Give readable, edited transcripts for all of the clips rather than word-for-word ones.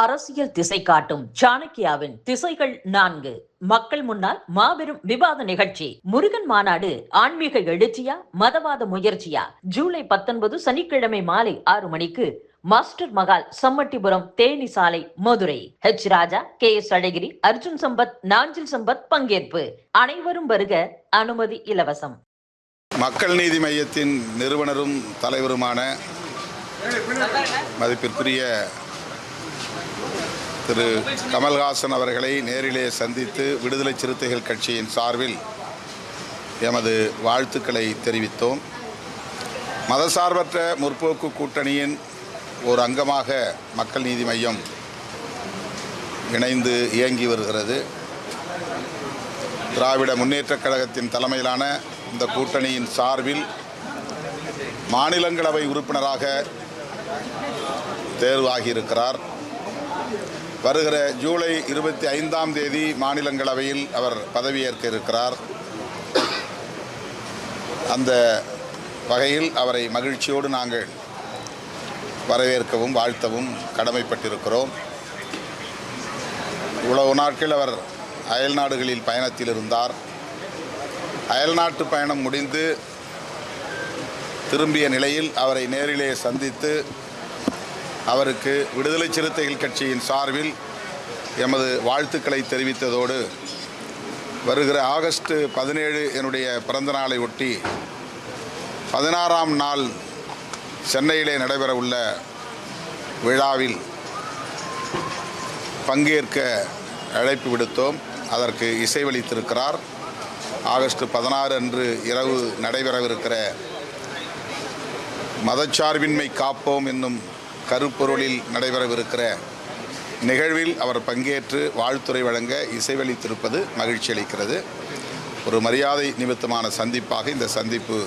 அரசியல் திசை காட்டும் சாணக்கியாவின் திசைகள் 4 மக்கள் முன்னால் மாபெரும் விவாத நிகழ்ச்சி. முருகன் மாநாடு ஆன்மீக எழுச்சியா மதவாத முயற்சியா? ஜூலை 19 சனிக்கிழமை மாலை 6 மணிக்கு மாஸ்டர் மகால், சம்மட்டிபுரம், தேனி சாலை, மதுரை. ஹெச் ராஜா, KS அழகிரி, அர்ஜுன் சம்பத், நாஞ்சில் சம்பத் பங்கேற்பு. அனைவரும் வருக. அனுமதி இலவசம். மக்கள் நீதி மையத்தின் நிறுவனரும் தலைவருமான மதிப்பிற்குரிய திரு கமல்ஹாசன் அவர்களை நேரிலே சந்தித்து விடுதலை சிறுத்தைகள் கட்சியின் சார்பில் எமது வாழ்த்துக்களை தெரிவித்தோம். மதசார்பற்ற முற்போக்கு கூட்டணியின் ஒரு அங்கமாக மக்கள் நீதி மையம் இணைந்து இயங்கி வருகிறது. திராவிட முன்னேற்றக் கழகத்தின் தலைமையிலான இந்த கூட்டணியின் சார்பில் மாநிலங்களவை உறுப்பினராக தேர்வாகியிருக்கிறார். வருகிற ஜூலை 25ஆம் தேதி மாநிலங்களவையில் அவர் பதவியேற்க இருக்கிறார். அந்த வகையில் அவரை மகிழ்ச்சியோடு நாங்கள் வரவேற்கவும் வாழ்த்தவும் கடமைப்பட்டிருக்கிறோம். இவ்வளவு நாட்கள் அவர் அயல் நாடுகளில் பயணத்தில் இருந்தார். அயல்நாட்டு பயணம் முடிந்து திரும்பிய நிலையில் அவரை நேரிலே சந்தித்து அவருக்கு விடுதலை சிறுத்தைகள் கட்சியின் சார்பில் எமது வாழ்த்துக்களை தெரிவித்ததோடு வருகிற ஆகஸ்ட் 17 என்னுடைய பிறந்த நாளை ஒட்டி 16ஆம் நாள் சென்னையிலே நடைபெறவுள்ள விழாவில் பங்கேற்க அழைப்பு விடுத்தோம். அதற்கு இசைவளித்திருக்கிறார். ஆகஸ்ட் 16 அன்று இரவு நடைபெறவிருக்கிற மதச்சார்பின்மை காப்போம் என்னும் கருப்பொருளில் நடைபெறவிருக்கிற நிகழ்வில் அவர் பங்கேற்று வாழ்த்துரை வழங்க இசைவளித்திருப்பது மகிழ்ச்சி அளிக்கிறது. ஒரு மரியாதை நிமித்தமான சந்திப்பாக இந்த சந்திப்பு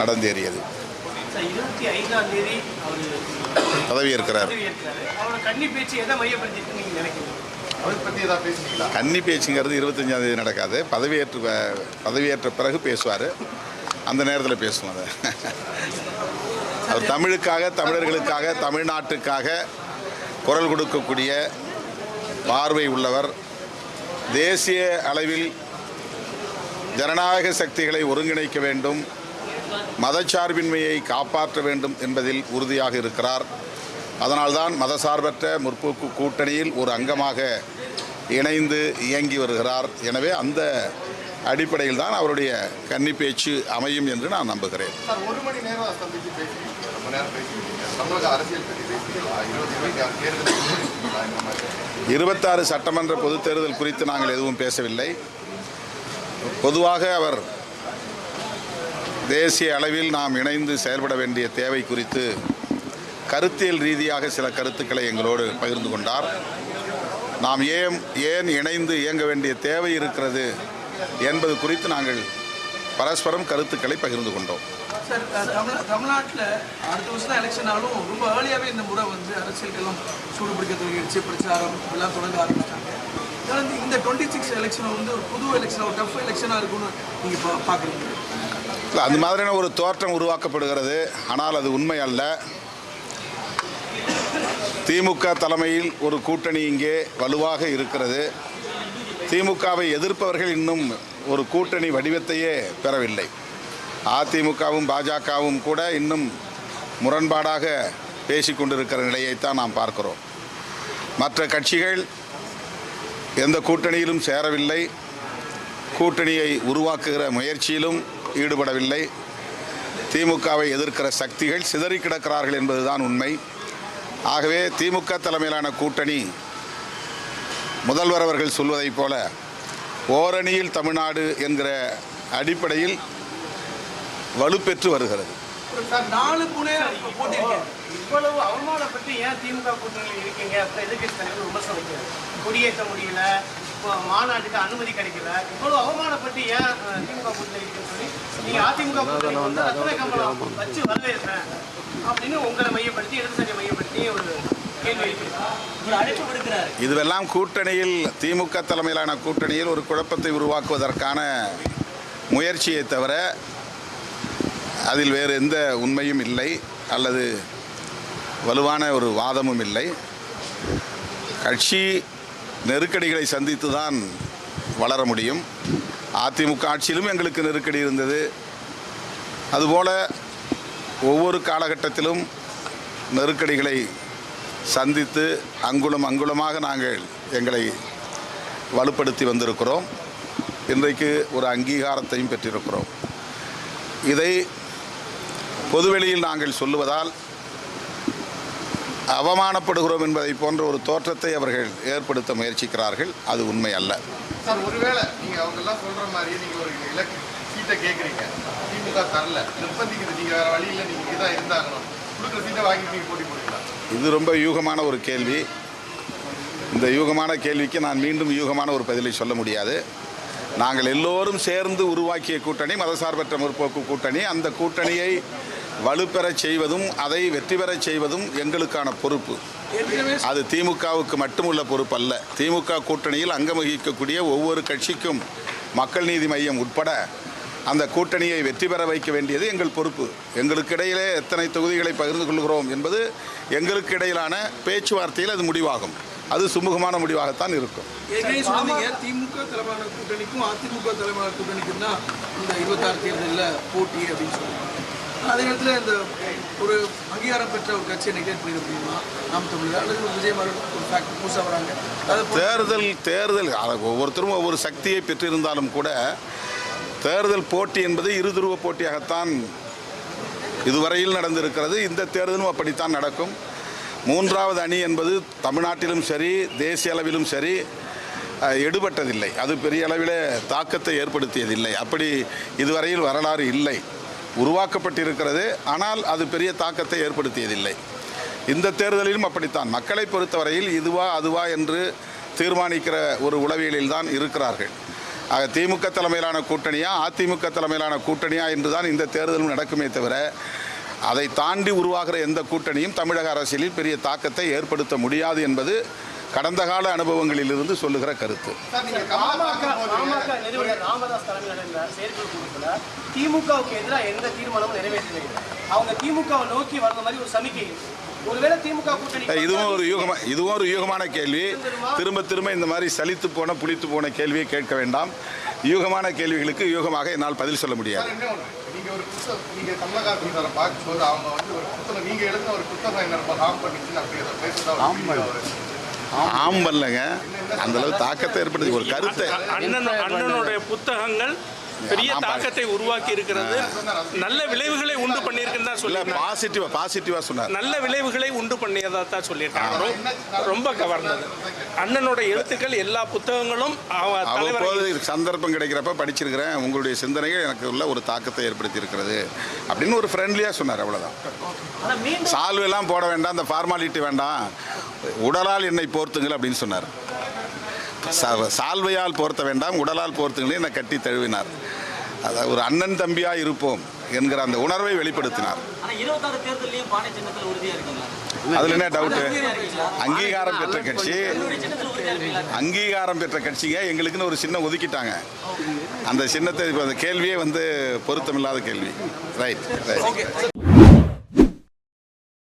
நடந்தேறியது. பதவியேற்கிறார். கன்னி பேச்சுங்கிறது 25ஆம் தேதி நடக்காது. பதவியேற்ற பிறகு பேசுவார். அந்த நேரத்தில் பேசுவோம். அதை அவர் தமிழுக்காக, தமிழர்களுக்காக, தமிழ்நாட்டுக்காக குரல் கொடுக்கக்கூடிய பார்வை உள்ளவர். தேசிய அளவில் ஜனநாயக சக்திகளை ஒருங்கிணைக்க வேண்டும், மதச்சார்பின்மையை காப்பாற்ற வேண்டும் என்பதில் உறுதியாக இருக்கிறார். அதனால்தான் மதசார்பற்ற முற்போக்கு கூட்டணியில் ஒரு அங்கமாக இணைந்து இயங்கி வருகிறார். எனவே அந்த அடிப்படையில் தான் அவருடைய கன்னி பேச்சு அமையும் என்று நான் நம்புகிறேன். 26 சட்டமன்ற பொதுத் தேர்தல் குறித்து நாங்கள் எதுவும் பேசவில்லை. பொதுவாக அவர் தேசிய அளவில் நாம் இணைந்து செயல்பட வேண்டிய தேவை குறித்து கருத்தியல் ரீதியாக சில கருத்துக்களை எங்களோடு பகிர்ந்து கொண்டார். நாம் ஏன் இணைந்து இயங்க வேண்டிய தேவை இருக்கிறது என்பது குறித்து நாங்கள் பரஸ்பரம் கருத்துக்களை பகிர்ந்து கொண்டோம். சார், தமிழ்நாட்டில் அடுத்த வருஷம் தான் எலெக்ஷன் ஆகும். ரொம்ப ஏர்லியாகவே இந்த முறை அரசியல்களும் சூடுபிடிக்க தொடங்கிடுச்சு. பிரச்சாரம் எல்லாம் தொடங்க ஆரம்பிச்சிட்டாங்க. இந்த 26 எலெக்ஷன் ஒரு புது எலெக்ஷன், ஒரு டஃப் எலெக்ஷனாக இருக்கும்னு நீங்கள் பார்க்குறீங்க? இல்லை, அந்த மாதிரியான ஒரு தோற்றம் உருவாக்கப்படுகிறது. ஆனால் அது உண்மை அல்ல. திமுக தலைமையில் ஒரு கூட்டணி இங்கே வலுவாக இருக்கிறது. திமுகவை எதிர்ப்பவர்கள் இன்னும் ஒரு கூட்டணி வடிவத்தையே பெறவில்லை. அதிமுகவும் பாஜகவும் கூட இன்னும் முரண்பாடாக பேசிக்கொண்டிருக்கிற நிலையைத்தான் நாம் பார்க்கிறோம். மற்ற கட்சிகள் எந்த கூட்டணியிலும் சேரவில்லை, கூட்டணியை உருவாக்குகிற முயற்சியிலும் ஈடுபடவில்லை. திமுகவை எதிர்க்கிற சக்திகள் சிதறி கிடக்கிறார்கள் என்பதுதான் உண்மை. ஆகவே திமுக தலைமையிலான கூட்டணி முதல்வர் அவர்கள் சொல்வதைப் போல ஓரணியில் தமிழ்நாடு என்கிற அடிப்படையில் வலுப்பெற்று வருகிறது. இவ்வளவு அவமானப்பட்டு ஏன் திமுக கூட்டணியில் இருக்கீங்க? எதிர்கட்சி தலைவர் விமர்சனம் கொடியேற்ற முடியல, மாநாட்டுக்கு அனுமதி கிடைக்கல, இவ்வளவு அவமானப்பட்டு ஏன் திமுக கூட்டணியில் இருக்குன்னு சொல்லி நீங்க அதிமுக கூட்டணி வந்து ரத்ன கமலம் வச்சு வரவேற்பேன் அப்படின்னு உங்களை மையப்படுத்தி, இடதுசாரியை மையப்படுத்தி ஒரு இதுவெல்லாம் கூட்டணியில், திமுக தலைமையிலான கூட்டணியில் ஒரு குழப்பத்தை உருவாக்குவதற்கான முயற்சியை தவிர அதில் வேறு எந்த உண்மையும் இல்லை அல்லது வலுவான ஒரு வாதமும் இல்லை. கட்சி நெருக்கடிகளை சந்தித்து தான் வளர முடியும். அதிமுக ஆட்சியிலும் எங்களுக்கு நெருக்கடி இருந்தது. அதுபோல் ஒவ்வொரு காலகட்டத்திலும் நெருக்கடிகளை சந்தித்து அங்குலம் அங்குலமாக நாங்கள் எங்களை வலுப்படுத்தி வந்திருக்கிறோம். இன்றைக்கு ஒரு அங்கீகாரத்தையும் பெற்றிருக்கிறோம். இதை பொதுவெளியில் நாங்கள் சொல்லுவதால் அவமானப்படுகிறோம் என்பதை போன்ற ஒரு தோற்றத்தை அவர்கள் ஏற்படுத்த முயற்சிக்கிறார்கள். அது உண்மை அல்ல. சார், ஒருவேளை நீங்கள் அவங்கெல்லாம் சொல்கிற மாதிரியே நீங்கள் ஒரு இலக்கு சீட்டை கேட்குறீங்க, திமுக தரல, நிர்பந்திக்குது, நீங்கள் வேறு வழியில் நீங்கள் இதான் இருந்தாங்கணும், கொடுக்குற சீட்டை வாங்கி நீங்கள் போட்டி போடுவீங்களா? இது ரொம்ப யூகமான ஒரு கேள்வி. இந்த யூகமான கேள்விக்கு நான் மீண்டும் யூகமான ஒரு பதிலை சொல்ல முடியாது. நாங்கள் எல்லோரும் சேர்ந்து உருவாக்கிய கூட்டணி மதசார்பற்ற முற்போக்கு கூட்டணி. அந்த கூட்டணியை வலுப்பெறச் செய்வதும் அதை வெற்றி பெறச் செய்வதும் எங்களுக்கான பொறுப்பு. அது திமுகவுக்கு மட்டுமுள்ள பொறுப்பு அல்ல. திமுக கூட்டணியில் அங்கம் வகிக்கக்கூடிய ஒவ்வொரு கட்சிக்கும் மக்கள் நீதி மையம் உட்பட அந்த கூட்டணியை வெற்றி பெற வைக்க வேண்டியது எங்கள் பொறுப்பு. எங்களுக்கு இடையிலே எத்தனை தொகுதிகளை பகிர்ந்து கொள்கிறோம் என்பது எங்களுக்கு இடையிலான பேச்சுவார்த்தையில் அது முடிவாகும். அது சுமூகமான முடிவாகத்தான் இருக்கும். திமுக தலைமையான கூட்டணிக்கும் அதிமுக தலைமையான கூட்டணிக்கும் தான் இந்த 26 தேர்தலில் போட்டி அப்படின்னு சொல்லுவாங்க. அதே நேரத்தில் இந்த ஒரு அங்கீகாரம் பெற்ற ஒரு கட்சியை நெக்லெக்ட் பண்ணிட முடியுமா? நாம் தமிழர் அல்லது விஜய் மாதிரி ஒரு ஃபேக்ட் புதுசாக வராங்க. தேர்தல் ஒவ்வொருத்தரும் ஒவ்வொரு சக்தியை பெற்றிருந்தாலும் கூட தேர்தல் போட்டி என்பது இருதுருவ போட்டியாகத்தான் இதுவரையில் நடந்திருக்கிறது. இந்த தேர்தலும் அப்படித்தான் நடக்கும். மூன்றாவது அணி என்பது தமிழ்நாட்டிலும் சரி தேசிய அளவிலும் சரி எடுபட்டதில்லை. அது பெரிய அளவில் தாக்கத்தை ஏற்படுத்தியதில்லை. அப்படி இதுவரையில் வரலாறு இல்லை. உருவாக்கப்பட்டிருக்கிறது, ஆனால் அது பெரிய தாக்கத்தை ஏற்படுத்தியதில்லை. இந்த தேர்தலிலும் அப்படித்தான். மக்களை பொறுத்தவரையில் இதுவா அதுவா என்று தீர்மானிக்கிற ஒரு உளவியலில் தான் இருக்கிறார்கள். ஆக திமுக தலைமையிலான கூட்டணியா அதிமுக தலைமையிலான கூட்டணியா என்று தான் இந்த தேர்தலும் நடக்குமே தவிர அதை தாண்டி உருவாகிற எந்த கூட்டணியும் தமிழக அரசியலில் பெரிய தாக்கத்தை ஏற்படுத்த முடியாது என்பது கடந்த கால அனுபவங்களிலிருந்து சொல்லுகிற கருத்து. ராமதாஸ் தலைமையில செயற்குழு கூட்டத்துல திமுகவுக்கு எதிராக எந்த தீர்மானமும் நிறைவேற்றவில்லை. அவங்க திமுகவை நோக்கி வந்த மாதிரி ஒரு சமிக்கை. ஒருவேளை திமுக கூட்டணி இதுவும் ஒரு யூகமான கேள்வி. திரும்ப இந்த மாதிரி சலித்து போன புளித்து போன கேள்வியை கேட்க வேண்டாம். யூகமான கேள்விகளுக்கு யூகமாக என்னால் பதில் சொல்ல முடியாது. நீங்கள் கமலஹாசன் பார்க்கும்போது அவங்க ஒரு புத்தகம் நீங்கள் எழுதின ஒரு புத்தகம் என்ன ரொம்ப ஹார்ம் பண்ணிச்சுன்னு அப்படி அதை பேசுகிறதா? ஆம்பல்லங்க, அந்த அளவு தாக்கத்தை ஏற்படுத்தி ஒரு கருத்தை அண்ணனுடைய புத்தகங்கள் பெரிய தாக்கத்தை உருவாக்கி இருக்கிறது. நல்ல விளைவுகளை உண்டு பண்ணியிருக்குன்னு தான் சொல்ல. பாசிட்டிவா சொன்னார். நல்ல விளைவுகளை உண்டு பண்ணியதா தான் சொல்லியிருக்காங்க. ரொம்ப கவர்ந்தது. அண்ணனோட எழுத்துக்கள் எல்லா புத்தகங்களும் அவ்வப்போது சந்தர்ப்பம் கிடைக்கிறப்ப படிச்சிருக்கிறேன். உங்களுடைய சிந்தனைகள் எனக்கு உள்ள ஒரு தாக்கத்தை ஏற்படுத்தி இருக்கிறது அப்படின்னு ஒரு ஃப்ரெண்ட்லியா சொன்னார். அவ்வளவுதான். சால்வெல்லாம் போட வேண்டாம், அந்த ஃபார்மாலிட்டி வேண்டாம், உடலால் என்னை போர்த்துங்கள் அப்படின்னு சொன்னார். சால்வையால் போர்த்த வேண்டாம், உடலால் போர்த்துங்களே என்னை கட்டி தழுவினார். அதாவது ஒரு அண்ணன் தம்பியாக இருப்போம் என்கிற அந்த உணர்வை வெளிப்படுத்தினார். அதில் என்ன டவுட்டு? அங்கீகாரம் பெற்ற கட்சிங்க எங்களுக்குன்னு ஒரு சின்னம் ஒதுக்கிட்டாங்க. அந்த சின்னத்தை அந்த கேள்வியே பொருத்தமில்லாத கேள்வி. ரைட்.